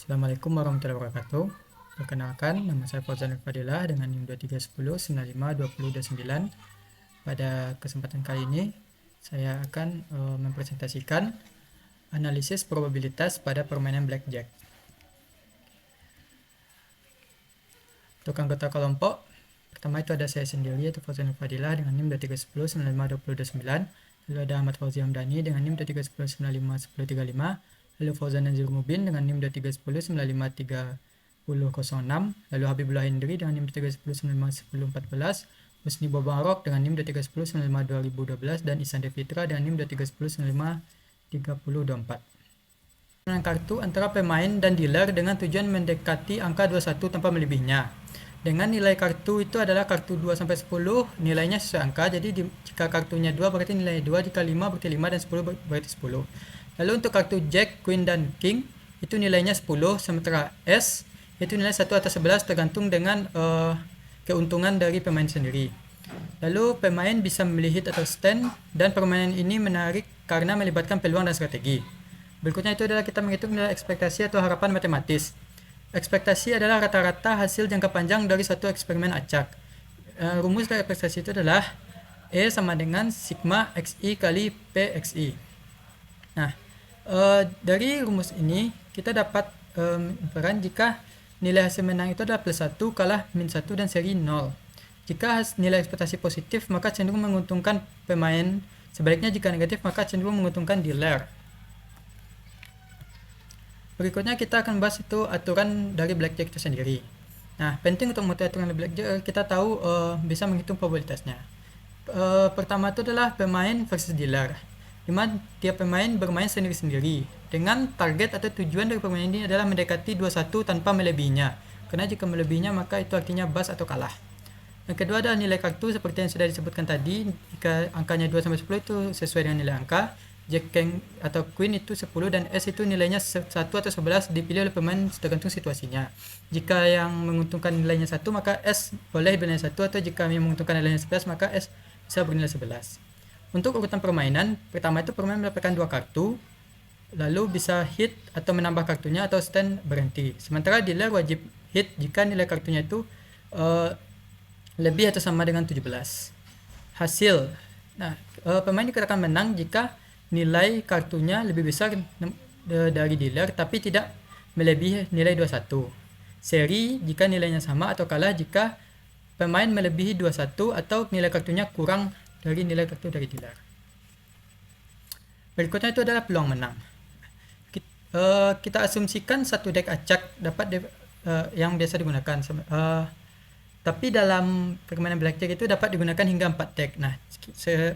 Assalamualaikum warahmatullahi wabarakatuh. Perkenalkan, nama saya Fauzan Fadilah dengan NIM 2310952029. Pada kesempatan kali ini, saya akan mempresentasikan analisis probabilitas pada permainan blackjack. Untuk anggota kelompok, pertama itu ada saya sendiri, yaitu Fauzan Fadilah dengan NIM 2310952029. Lalu ada Ahmad Fauzi Hamdani dengan NIM 2310951035. Lalu Fauzan Nazir Mubin dengan NIM 2310953006. Lalu Habibullah Hendri dengan NIM 2310951014. Husni Bobarok dengan NIM 2310952012 dan Ihsan Devitra dengan NIM 2310953024. Permainan kartu antara pemain dan dealer dengan tujuan mendekati angka 21 tanpa melebihinya. Dengan nilai kartu itu adalah kartu 2 sampai 10, nilainya sesuai angka. Jadi jika kartunya 2 berarti nilai 2, jika 5 berarti 5 dan 10 berarti 10. Lalu untuk kartu Jack, Queen, dan King itu nilainya 10, sementara S itu nilai 1 atau 11 tergantung dengan keuntungan dari pemain sendiri. Lalu pemain bisa memilih hit atau stand, dan permainan ini menarik karena melibatkan peluang dan strategi. Berikutnya itu adalah kita menghitung nilai ekspektasi atau harapan matematis. Ekspektasi adalah rata-rata hasil jangka panjang dari suatu eksperimen acak. Rumus dari ekspektasi itu adalah E sama dengan sigma XI kali PXI. Nah, dari rumus ini kita dapat inferan jika nilai hasil menang itu adalah plus 1, kalah min 1, dan seri 0. Jika nilai ekspektasi positif, maka cenderung menguntungkan pemain. Sebaliknya jika negatif, maka cenderung menguntungkan dealer. Berikutnya kita akan bahas itu aturan dari blackjack itu sendiri. Nah, penting untuk mengatur aturan dari blackjack, kita tahu bisa menghitung probabilitasnya. Pertama itu adalah pemain versus dealer, di mana tiap pemain bermain sendiri-sendiri dengan target atau tujuan dari permainan ini adalah mendekati 21 tanpa melebihinya. Karena jika melebihinya maka itu artinya bust atau kalah. Yang kedua adalah nilai kartu seperti yang sudah disebutkan tadi. Jika angkanya 2 sampai 10 itu sesuai dengan nilai angka. Jack, King, atau Queen itu 10, dan S itu nilainya 1 atau 11 dipilih oleh pemain tergantung situasinya. Jika yang menguntungkan nilainya 1 maka S boleh bernilai 1, atau jika yang menguntungkan nilainya 11 maka S bisa bernilai 11. Untuk urutan permainan, pertama itu pemain mendapatkan 2 kartu, lalu bisa hit atau menambah kartunya, atau stand berhenti. Sementara dealer wajib hit jika nilai kartunya itu lebih atau sama dengan 17. Hasil. Nah, pemain dikatakan menang jika nilai kartunya lebih besar dari dealer tapi tidak melebihi nilai 21. Seri jika nilainya sama, atau kalah jika pemain melebihi 21 atau nilai kartunya kurang dari nilai kartu dari dealer. Berikutnya itu adalah peluang menang. Kita asumsikan satu deck acak dapat yang biasa digunakan. Tapi dalam permainan blackjack itu dapat digunakan hingga 4 deck. Nah,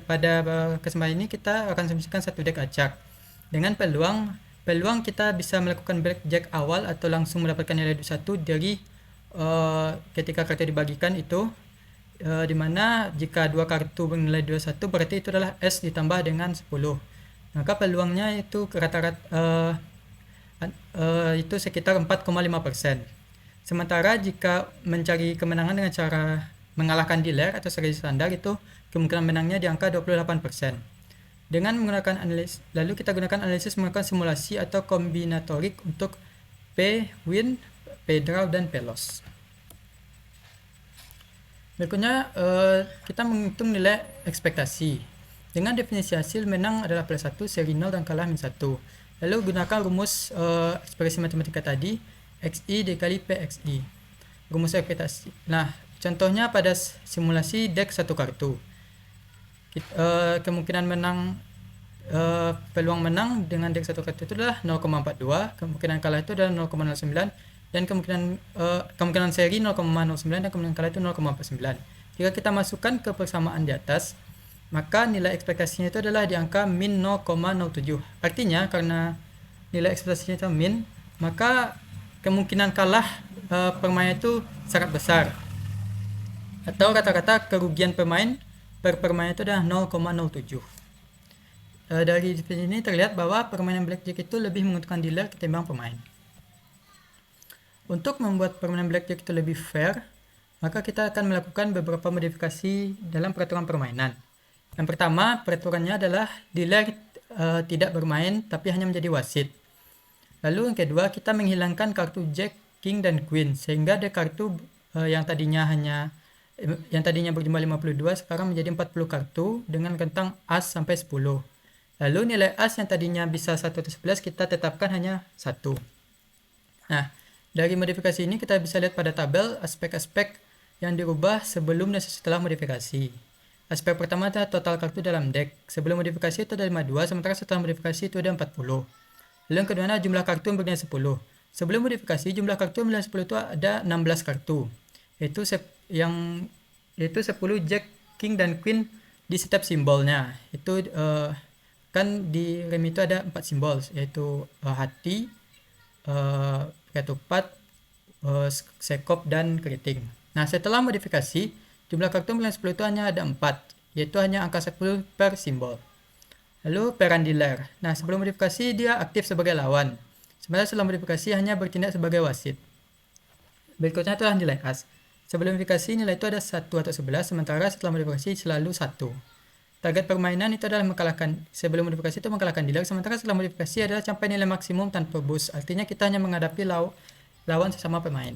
pada kesempatan ini kita akan asumsikan satu deck acak. Dengan peluang kita bisa melakukan blackjack awal atau langsung mendapatkan nilai 21 dari ketika kartu dibagikan itu, dimana jika 2 kartu bernilai 21 berarti itu adalah S ditambah dengan 10. Maka peluangnya itu rata-rata itu sekitar 4,5%. Sementara jika mencari kemenangan dengan cara mengalahkan dealer atau strategi standar, itu kemungkinan menangnya di angka 28%. Dengan menggunakan analisis, lalu kita gunakan analisis menggunakan simulasi atau kombinatorik untuk P win, P draw, dan P loss. Berikutnya kita menghitung nilai ekspektasi. Dengan definisi hasil menang adalah plus 1, seri 0, dan kalah min 1. Lalu gunakan rumus ekspresi matematika tadi, XI dikali PXI. Rumus ekspektasi. Nah, contohnya pada simulasi deck satu kartu. Kemungkinan menang, peluang menang dengan deck satu kartu itu adalah 0,42, kemungkinan kalah itu adalah 0,09, dan kemungkinan seri 0,09, dan kemungkinan kalah itu 0,49. Jika kita masukkan ke persamaan di atas, maka nilai ekspektasinya itu adalah di angka min 0,07. Artinya karena nilai ekspektasinya itu min, maka kemungkinan kalah pemain itu sangat besar, atau rata-rata kerugian pemain per pemain itu adalah 0,07. Dari ini terlihat bahwa permainan blackjack itu lebih menguntungkan dealer ketimbang pemain. Untuk membuat permainan blackjack itu lebih fair, maka kita akan melakukan beberapa modifikasi dalam peraturan permainan. Yang pertama, peraturannya adalah dealer tidak bermain tapi hanya menjadi wasit. Lalu yang kedua, kita menghilangkan kartu Jack, King, dan Queen, sehingga ada kartu yang tadinya berjumlah 52 sekarang menjadi 40 kartu dengan rentang As sampai 10. Lalu nilai As yang tadinya bisa 1 atau 11 kita tetapkan hanya 1. Nah, dari modifikasi ini kita bisa lihat pada tabel aspek-aspek yang dirubah sebelum dan setelah modifikasi. Aspek pertama adalah total kartu dalam deck. Sebelum modifikasi itu ada 52, sementara setelah modifikasi itu ada 40. Lalu yang kedua adalah jumlah kartu yang bernilai 10. Sebelum modifikasi, jumlah kartu yang bernilai 10 itu ada 16 kartu. Yaitu 10 Jack, King, dan Queen di setiap simbolnya. Itu kan di rem itu ada 4 simbol, yaitu hati, ketupat, sekop, dan keriting. Nah, setelah modifikasi, jumlah kartu yang 10 itu hanya ada 4, yaitu hanya angka 10 per simbol. Lalu perandiler. Nah, sebelum modifikasi dia aktif sebagai lawan. Sementara setelah modifikasi hanya bertindak sebagai wasit. Berikutnya adalah nilai As. Sebelum modifikasi nilai itu ada 1 atau 11, sementara setelah modifikasi selalu 1. Target permainan itu adalah sebelum modifikasi itu mengalahkan dealer, sementara setelah modifikasi adalah capai nilai maksimum tanpa boost. Artinya kita hanya menghadapi lawan sesama pemain.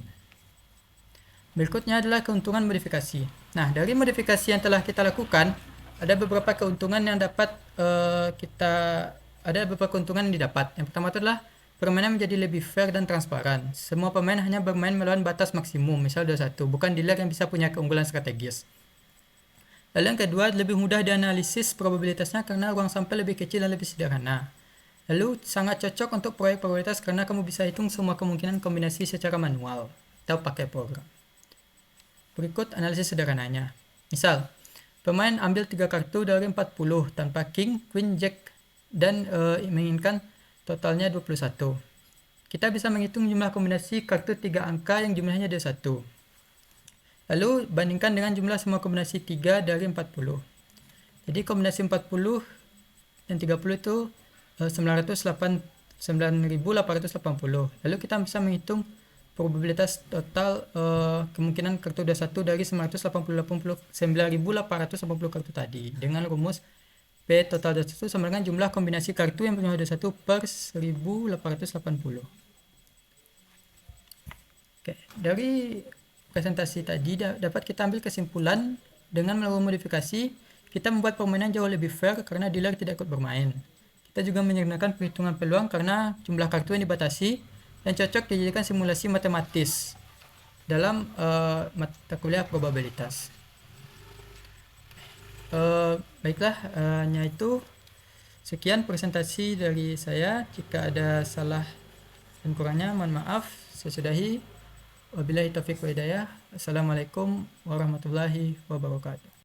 Berikutnya adalah keuntungan modifikasi. Nah, dari modifikasi yang telah kita lakukan, ada beberapa keuntungan yang didapat. Yang pertama adalah permainan menjadi lebih fair dan transparan. Semua pemain hanya bermain melawan batas maksimum, misal 21, bukan dealer yang bisa punya keunggulan strategis. Lalu yang kedua, lebih mudah dianalisis probabilitasnya karena ruang sampel lebih kecil dan lebih sederhana. Lalu sangat cocok untuk proyek probabilitas karena kamu bisa hitung semua kemungkinan kombinasi secara manual atau pakai program. Berikut analisis sederhananya. Misal, pemain ambil 3 kartu dari 40 tanpa King, Queen, Jack, dan menginginkan totalnya 21. Kita bisa menghitung jumlah kombinasi kartu 3 angka yang jumlahnya ada 1. Lalu bandingkan dengan jumlah semua kombinasi 3 dari 40. Jadi kombinasi 40 dan 30 itu 9.880. Lalu kita bisa menghitung probabilitas total kemungkinan kartu 21 dari 9.880 kartu tadi dengan rumus P total 21 sama dengan jumlah kombinasi kartu yang berjumlah 21 per 1880. Oke, dari presentasi tadi dapat kita ambil kesimpulan dengan melakukan modifikasi, kita membuat permainan jauh lebih fair karena dealer tidak ikut bermain. Kita juga menyederhanakan perhitungan peluang karena jumlah kartu yang dibatasi dan cocok dijadikan simulasi matematis dalam mata kuliah probabilitas. Baiklah, hanya itu. Sekian presentasi dari saya. Jika ada salah dan kurangnya, mohon maaf. Saya sudahi. Wabillahi taufiq wa hidayah. Assalamualaikum warahmatullahi wabarakatuh.